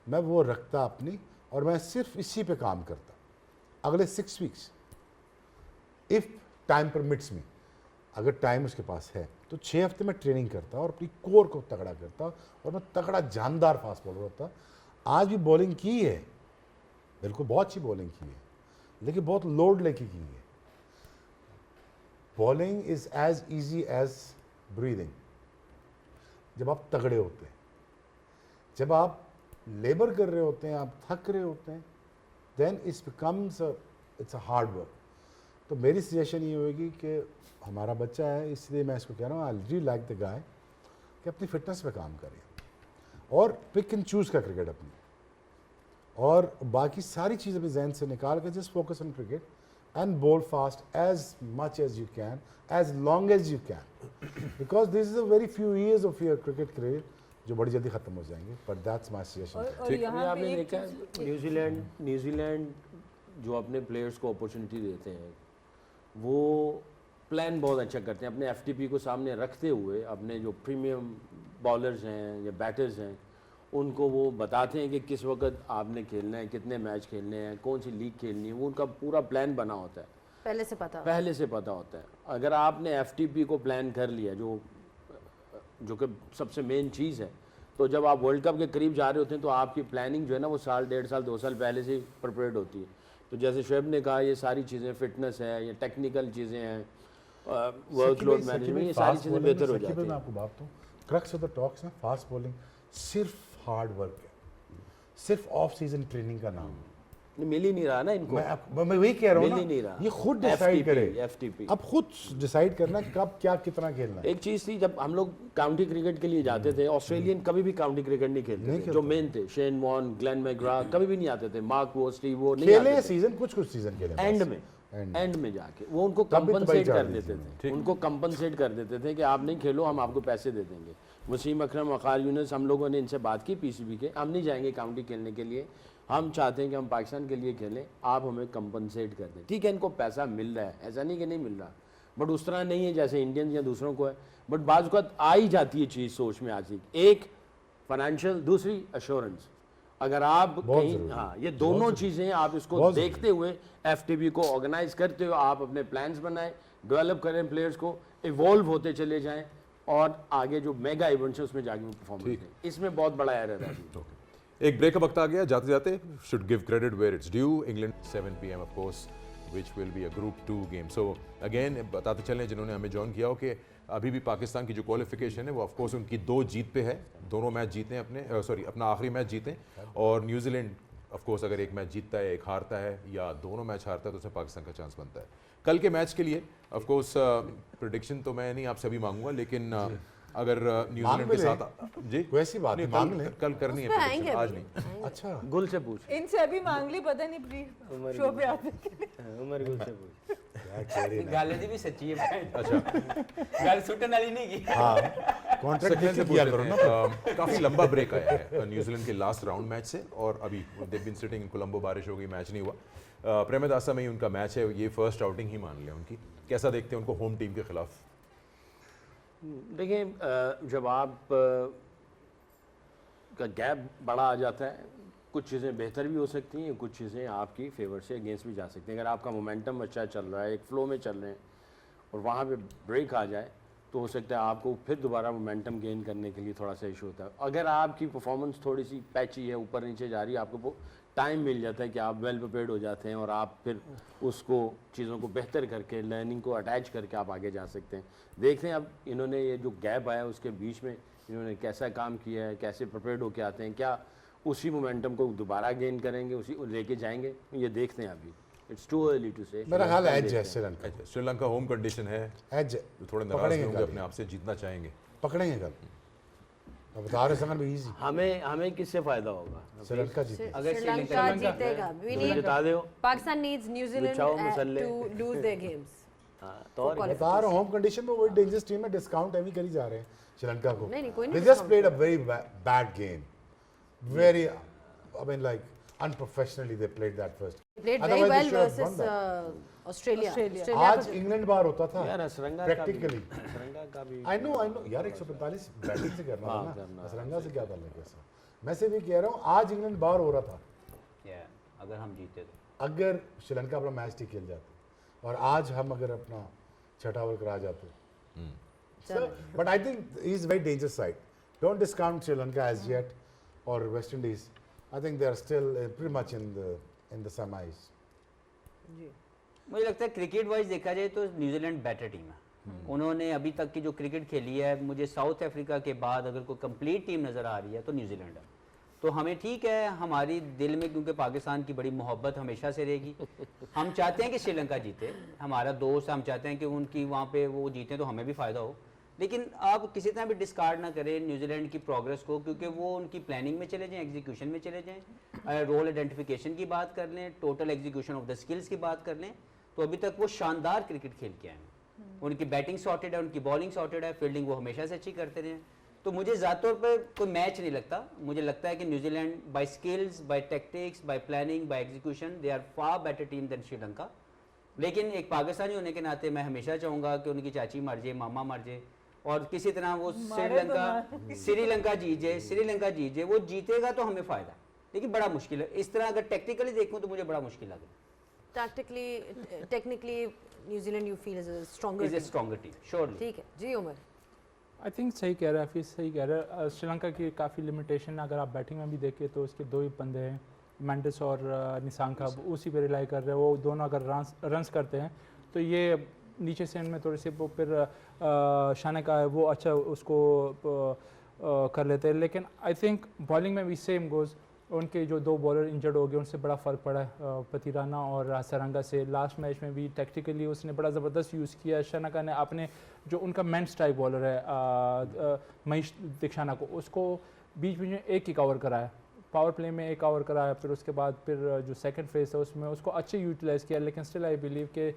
Speaker 3: मैं वो रखता अपनी, और मैं सिर्फ इसी पे काम करता अगले 6 weeks, if time permits me. अगर टाइम उसके पास है तो 6 हफ्ते में ट्रेनिंग करता और अपनी कोर को तगड़ा करता, और मैं तगड़ा जानदार फास्ट बॉलर होता. आज भी बॉलिंग की है, बिल्कुल बहुत अच्छी बॉलिंग की है, लेकिन बहुत लोड लेके की है. Bowling is as easy as breathing. जब आप तगड़े होते हैं, जब आप लेबर कर रहे होते हैं, आप थक रहे होते हैं, then it's a hard work. तो मेरी सजेशन ये होगी कि हमारा बच्चा है, इसलिए मैं इसको कह रहा हूँ, I really like the guy, कि अपनी फिटनेस पे काम करें और पिक एंड चूज़ का क्रिकेट अपनी, और बाकी सारी चीज़ अपने जहन से निकाल के just focus on cricket and bowl fast as much as you can, as long as you can, because this is a very few years of your cricket career जो बड़ी जल्दी खत्म हो जाएंगे. But that's my suggestion.
Speaker 4: और यहाँ
Speaker 7: आपने
Speaker 4: पे
Speaker 7: देखा न्यूजीलैंड जो अपने प्लेयर्स को अपॉर्चुनिटी देते हैं, वो प्लान बहुत अच्छा करते हैं. अपने एफटीपी को सामने रखते हुए अपने जो प्रीमियम बॉलर्स हैं या बैटर्स हैं, उनको वो बताते हैं कि किस वक्त आपने खेलना है, कितने मैच खेलने हैं, कौन सी लीग खेलनी है. वो उनका पूरा प्लान बना होता है,
Speaker 2: पहले से पता
Speaker 7: होता है. अगर आपने एफटीपी को प्लान कर लिया, जो कि सबसे मेन चीज़ है, तो जब आप वर्ल्ड कप के करीब जा रहे होते हैं तो आपकी प्लानिंग जो है ना, वो साल, 1.5 साल, 2 साल पहले से प्रिपेयर्ड होती है. तो जैसे शुएब ने कहा, ये सारी चीज़ें, फिटनेस है, ये टेक्निकल चीज़ें हैं, वर्कलोड मैनेजमेंट, ये सारी चीज़ें बेहतर हो जाती हैं.
Speaker 3: मैं आपको बात दूँ, क्रक्स ऑफ द टॉक्स है फास्ट बॉलिंग सिर्फ हार्ड वर्क है, सिर्फ ऑफ सीजन ट्रेनिंग का नाम.
Speaker 7: मिल ही नहीं रहा ना इनको.
Speaker 3: मैं वही कह रहा हूँ
Speaker 7: मिल ही नहीं रहा.
Speaker 3: ये खुद डिसाइड करे,
Speaker 7: एफटीपी
Speaker 3: अब खुद डिसाइड करना कब क्या कितना खेलना है.
Speaker 7: एक चीज़ थी, जब हम लोग काउंटी क्रिकेट के लिए जाते थे, ऑस्ट्रेलियन कभी भी काउंटी क्रिकेट नहीं खेलते थे. जो मेन थे, शेन वॉन, ग्लेन मैग्रा, कभी भी नहीं आते थे. मार्क वो, स्टीव वो नहीं
Speaker 3: खेले
Speaker 7: आते थे.
Speaker 3: सीजन, कुछ सीजन खेले
Speaker 7: एंड में जाके वो उनको कंपनसेट कर देते थे. उनको कंपनसेट कर देते थे कि आप नहीं खेलो, हम आपको पैसे दे देंगे. वसीम अकरम, वक़ार यूनुस, हम लोगों ने इनसे बात की पीसीबी के, हम नहीं जाएंगे काउंटी खेलने के लिए, हम चाहते हैं कि हम पाकिस्तान के लिए खेलें, आप हमें कंपनसेट कर दें. ठीक है, इनको पैसा मिल रहा है, ऐसा नहीं कि नहीं मिल रहा, बट उस तरह नहीं है जैसे इंडियंस या दूसरों को है. बट बाज़ वक़्त आ ही जाती है चीज़ सोच में आज ही, एक फाइनेंशियल, दूसरी एश्योरेंस. अगर आप कहीं, हाँ, ये दोनों चीज़ें आप इसको देखते हुए एफटीपी को ऑर्गेनाइज करते हुए आप अपने प्लान्स बनाएं, डेवलप करें, प्लेयर्स को इवॉल्व होते चले जाएं, और आगे जो मेगा इवेंट्स है उसमें जाके वो परफॉर्मेंस दें. इसमें बहुत बड़ा एरर है.
Speaker 5: एक ब्रेक का वक्त आ गया. जाते जाते should give credit where it's due. England 7 PM of course, which will be a group 2 game. So again बताते चलें जिन्होंने हमें ज्वाइन किया हो कि अभी भी पाकिस्तान की जो क्वालिफिकेशन है वो ऑफ कोर्स उनकी 2 जीत पे है. दोनों मैच जीते हैं अपने, अपना आखिरी मैच जीते, और न्यूजीलैंड ऑफ कोर्स अगर एक मैच जीतता है, एक हारता है, या दोनों मैच हारता है, तो उसमें पाकिस्तान का चांस बनता है. कल के मैच के लिए ऑफ कोर्स प्रेडिक्शन तो मैं नहीं आपसे अभी मांगूंगा, लेकिन अगर न्यूजीलैंड के साथ जी
Speaker 3: वैसी बात
Speaker 5: नहीं,
Speaker 3: मांग लें.
Speaker 5: कल करनी है prediction, आज नहीं.
Speaker 3: अच्छा,
Speaker 7: गुल से पूछ,
Speaker 4: इनसे अभी मांग ली, पता नहीं प्री शो पे आते
Speaker 7: उमर गुल से पूछ.
Speaker 1: गाले दी भी सच्ची है.
Speaker 5: अच्छा,
Speaker 1: गाल सुटन वाली नहीं की.
Speaker 3: हाँ, कॉन्ट्रैक्ट
Speaker 5: सेकंड से
Speaker 3: किया
Speaker 5: पूछ
Speaker 3: करो
Speaker 5: लेते
Speaker 3: ना.
Speaker 5: हैं. काफी लंबा ब्रेक आया है न्यूजीलैंड के लास्ट राउंड मैच से, और अभी they been sitting in Colombo, बारिश हो गई, मैच नहीं हुआ. प्रेमदासा में ही उनका मैच है, ये फर्स्ट आउटिंग ही मान लिया उनकी. कैसा देखते हैं उनको होम टीम के खिलाफ?
Speaker 7: देखिए, जब आप का गैप बड़ा आ जाता है, कुछ चीज़ें बेहतर भी हो सकती हैं, कुछ चीज़ें आपकी फेवर से अगेंस्ट भी जा सकती हैं. अगर आपका मोमेंटम अच्छा चल रहा है, एक फ्लो में चल रहे हैं, और वहाँ पे ब्रेक आ जाए, तो हो सकता है आपको फिर दोबारा मोमेंटम गेन करने के लिए थोड़ा सा इशू होता है. अगर आपकी परफॉर्मेंस थोड़ी सी पैची है, ऊपर नीचे जा रही है, आपको टाइम मिल जाता है कि आप वेल प्रिपेयर्ड हो जाते हैं, और आप फिर उसको चीज़ों को बेहतर करके, लर्निंग को अटैच करके आप आगे जा सकते हैं. देखते हैं अब इन्होंने ये जो गैप आया उसके बीच में इन्होंने कैसा काम किया है, कैसे प्रिपेयर्ड होके आते हैं, क्या उसी मोमेंटम को दोबारा गेन करेंगे, उसी लेके जाएंगे, ये देखते हैं. अभी इट्स टू अर्ली टू से.
Speaker 3: मेरा ख्याल एज है श्रीलंका.
Speaker 5: श्रीलंका होम कंडीशन है,
Speaker 3: एज
Speaker 5: थोड़े नाराज होंगे, अपने आप से जीतना चाहेंगे,
Speaker 3: पकड़ेंगे कल. अब बता रहे संगन भी इजी.
Speaker 7: हमें किससे फायदा होगा?
Speaker 3: श्रीलंका जीते.
Speaker 2: अगर श्रीलंका जीतेगा, we need
Speaker 7: बता दो.
Speaker 2: Pakistan needs New Zealand
Speaker 7: बिछाओ मसल्ले.
Speaker 2: to lose their games.
Speaker 7: तो और
Speaker 3: बता रहा हूँ होम कंडीशन में वही डेंजरस टीम है, डिस्काउंट एवी करी जा रहे हैं श्रीलंका को।
Speaker 2: नहीं, कोई नहीं
Speaker 3: They just played a very bad game, very, I mean like unprofessionally they played that first.
Speaker 2: played very
Speaker 3: Otherwise
Speaker 2: well
Speaker 3: they should have
Speaker 2: versus
Speaker 3: won that.
Speaker 2: Australia.
Speaker 3: आज इंग्लैंड बाहर होता था
Speaker 7: यार असरंगा का भी
Speaker 3: प्रैक्टिकली।
Speaker 7: असरंगा का भी
Speaker 3: आई नो यार 145 बैटिंग से करना
Speaker 7: हाँ,
Speaker 3: था
Speaker 7: करना
Speaker 3: ना, असरंगा से क्या ताल्लुक है सर। मैं सिर्फ ये कह रहा हूँ आज इंग्लैंड बाहर हो रहा था,
Speaker 1: अगर हम जीते तो
Speaker 3: अगर श्रीलंका अपना मैच ठीक खेल जाते और आज हम अगर अपना छठा ओवर करा जाते। But I think he is very dangerous side, don't discount Sri Lanka as yet और West Indies. I think they are still pretty much in the semis.
Speaker 1: मुझे लगता है क्रिकेट वाइज देखा जाए तो न्यूजीलैंड बेटर टीम है। उन्होंने अभी तक की जो क्रिकेट खेली है, मुझे साउथ अफ्रीका के बाद अगर कोई कंप्लीट टीम नज़र आ रही है तो न्यूजीलैंड है। तो हमें ठीक है, हमारी दिल में क्योंकि पाकिस्तान की बड़ी मोहब्बत हमेशा से रहेगी। हम चाहते हैं कि श्रीलंका जीते, हमारा दोस्त, हम चाहते हैं कि उनकी वहाँ पे वो जीतें तो हमें भी फ़ायदा हो। लेकिन आप किसी तरह भी डिस्कार्ड ना करें न्यूजीलैंड की प्रोग्रेस को, क्योंकि वो उनकी प्लानिंग में चले जाएं, एग्जीक्यूशन में चले जाएं, रोल आइडेंटिफिकेशन की बात कर लें, total execution of the skills की बात कर लें, तो अभी तक वो शानदार क्रिकेट खेल के आए हैं। उनकी बैटिंग सॉर्टेड है, उनकी बॉलिंग सॉर्टेड है, फील्डिंग वो हमेशा से अच्छी करते रहे। तो मुझे ज़्यादा तौर पर कोई मैच नहीं लगता। मुझे लगता है कि New Zealand by skills, by tactics, by planning, by execution they are far better team than Sri Lanka. लेकिन एक पाकिस्तानी होने के नाते मैं हमेशा चाहूँगा कि उनकी चाची मर जाए, मामा मर जाए और किसी तरह वो श्रीलंका जीत जाए, श्रीलंका जीत जाए। वो जीतेगा तो हमें फ़ायदा, लेकिन बड़ा मुश्किल है। इस तरह अगर टेक्निकली देखूँ तो मुझे बड़ा मुश्किल लगे।
Speaker 2: Technically, New Zealand you feel is a stronger
Speaker 1: is a
Speaker 2: team.
Speaker 1: Stronger team surely.
Speaker 2: ठीक है जी उमर।
Speaker 6: आई थिंक सही कह रहा है, फिर सही कह रहा है। श्रीलंका की काफ़ी लिमिटेशन, अगर आप बैटिंग में भी देखें तो उसके दो ही बंदे हैं, मेंडिस और निसांका, उसी पे रिलाई कर रहे हैं। वो दोनों अगर रन्स करते हैं तो ये नीचे से इनमें थोड़ी सी वो फिर शाने का है वो अच्छा उसको कर लेते हैं। लेकिन आई थिंक बॉलिंग में भी सेम गोज़, उनके जो दो बॉलर इंजर्ड हो गए उनसे बड़ा फ़र्क पड़ा है पतिराना और सरंगा से। लास्ट मैच में भी टैक्टिकली उसने बड़ा ज़बरदस्त यूज़ किया। शनाका ने अपने जो उनका मेन स्ट्राइक बॉलर है महेश दीक्षाना को, उसको बीच बीच में एक ही कवर कराया, पावर प्ले में एक ओवर कराया, फिर उसके बाद फिर जो सेकंड फेज है उसमें उसको अच्छे यूटिलाइज़ किया। लेकिन स्टिल आई बिलीव कि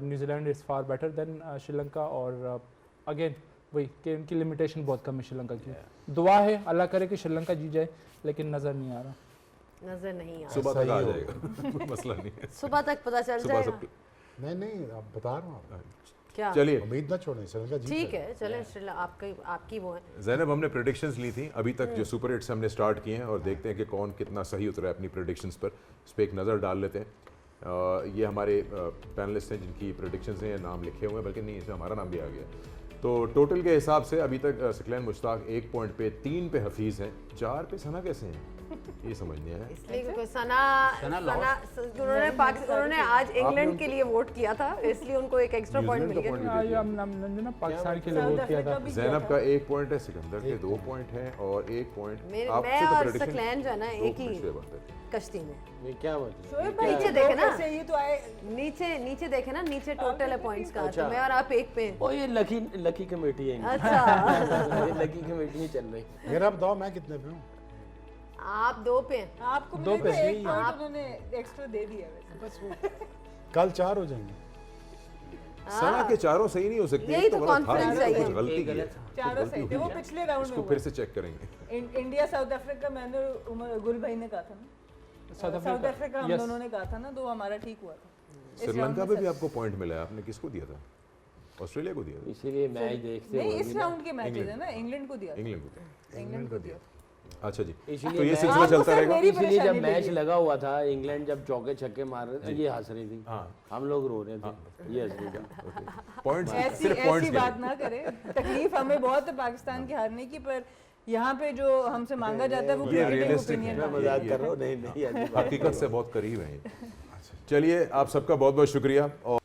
Speaker 6: New Zealand is far better than Sri Lanka. और अगेन वही कि उनकी लिमिटेशन बहुत कम है श्रीलंका की। दुआ है अल्लाह करे कि श्रीलंका जीत जाए, लेकिन नज़र नहीं आ रहा।
Speaker 2: नजर नहीं आ
Speaker 5: सुबह तक आ जाएगा कोई मसला नहीं है।
Speaker 2: सुबह तक पता चल
Speaker 5: सुबह
Speaker 2: जाएगा।
Speaker 5: सब
Speaker 3: नहीं आप बता रहा हूँ,
Speaker 2: क्या
Speaker 5: चलिए
Speaker 3: उम्मीद ना छोड़ें, श्रीलंका जीत
Speaker 2: ठीक
Speaker 3: जाएगी।
Speaker 2: है, चलें श्रीलंका आपकी वो है।
Speaker 5: ज़ैनब, हमने प्रेडिक्शंस ली थी अभी तक जो सुपर हिट्स हमने स्टार्ट किए हैं, और देखते हैं कि कौन कितना सही उतरा है अपनी प्रेडिक्शंस पर। इस पर एक नज़र डाल लेते हैं। ये हमारे पैनलिस्ट हैं जिनकी प्रेडिक्शंस हैं, नाम लिखे हुए हैं, बल्कि नहीं इसमें हमारा नाम भी आ गया। तो टोटल के हिसाब से अभी तक सकलैन मुश्ताक 1 पॉइंट पे, 3 पे हफीज़ हैं, 4 पे सना कैसे हैं ये समझ नहीं आया।
Speaker 2: इसलिए क्योंकि उन्होंने आज इंग्लैंड के लिए वोट किया था, इसलिए उनको एक एक्स्ट्रा पॉइंट मिल गया।
Speaker 6: हमने पाकिस्तान के लिए वोट किया था।
Speaker 5: ज़ैनब का 1 पॉइंट है, सिकंदर के 2 पॉइंट हैं और 1 पॉइंट
Speaker 2: मैं
Speaker 5: आपसे।
Speaker 2: और
Speaker 5: तो
Speaker 2: सकलैन जो है ना एक ही
Speaker 5: prediction
Speaker 2: कश्ती में।
Speaker 7: ये क्या मतलब?
Speaker 4: शोएब भाई
Speaker 2: नीचे देखे ना,
Speaker 4: कैसे ये तो आए
Speaker 2: नीचे देखे ना, नीचे टोटल है पॉइंट्स का, तो मैं और आप एक पे हैं।
Speaker 7: ओ ये लकी कमेटी है इनकी।
Speaker 2: अच्छा
Speaker 7: ये लकी कमेटी ही चल रही।
Speaker 3: मेरा बताओ मैं कितने पे हूँ?
Speaker 2: आप 2 पे हैं।
Speaker 4: आपको
Speaker 6: दो
Speaker 4: मिलेगा
Speaker 6: पे।
Speaker 4: 1 पॉइंट, उन्होंने एक्स्ट्रा दे दिया वैसे।
Speaker 3: बस वो कल 4 हो जाएंगे।
Speaker 5: सना के चारों सही नहीं हो सकती,
Speaker 2: यही
Speaker 5: एक
Speaker 2: तो
Speaker 5: गलत था,
Speaker 2: confidence
Speaker 5: एक
Speaker 2: चाहिए।
Speaker 5: कुछ गलती की है।
Speaker 4: चारों सही थे, वो पिछले राउंड में
Speaker 5: इसको
Speaker 4: हुआ।
Speaker 5: फिर से चेक करेंगे।
Speaker 4: इंडिया साउथ अफ्रीका मैंने उमर गुल भाई ने कहा था ना, साउथ अफ्रीका हम दोनों ने कहा था ना, तो हमारा ठीक हुआ था।
Speaker 5: श्रीलंका पे भी आपको पॉइंट मिला है, आपने किसको दिया था? ऑस्ट्रेलिया को दिया था?
Speaker 7: इसीलिए मैच देखते
Speaker 4: नहीं,
Speaker 7: हुए
Speaker 4: इस राउंड के मैचेस है ना, इंग्लैंड को दिया था।
Speaker 5: इंग्लैंड को दिया।
Speaker 4: इंग्लैंड को दिया।
Speaker 5: अच्छा जी,
Speaker 7: इसलिए
Speaker 5: तो ये
Speaker 7: मैं-
Speaker 5: सिलसिला
Speaker 4: आपको
Speaker 5: चलता
Speaker 4: सर
Speaker 5: रहेगा।
Speaker 4: मेरी
Speaker 7: इसलिए जब
Speaker 4: परेशानी
Speaker 7: मैच
Speaker 4: लगी।
Speaker 7: लगा हुआ था, इंग्लैंड जब चौके छक्के मार रहे थे, ये हंस रही थी,
Speaker 5: हाँ।
Speaker 7: हम लोग रो रहे थे, ये हंस रही थी।
Speaker 5: पॉइंट्स
Speaker 4: ऐसी
Speaker 5: सिर्फ
Speaker 4: ऐसी
Speaker 5: पॉइंट्स
Speaker 4: बात ना करें। तकलीफ हमें बहुत है पाकिस्तान के हारने की, पर यहाँ पे जो हमसे मांगा जाता है वो
Speaker 5: ये
Speaker 4: क्रिकेटिंग
Speaker 5: realistic
Speaker 4: ओपिनियन
Speaker 5: है।
Speaker 7: मैं मजाक कर रहा हूँ, नहीं नहीं ऐसी बात
Speaker 5: हकीकत से बहुत करीब हैं। चलिए, आप सबका बहुत बहुत शुक्रिया। और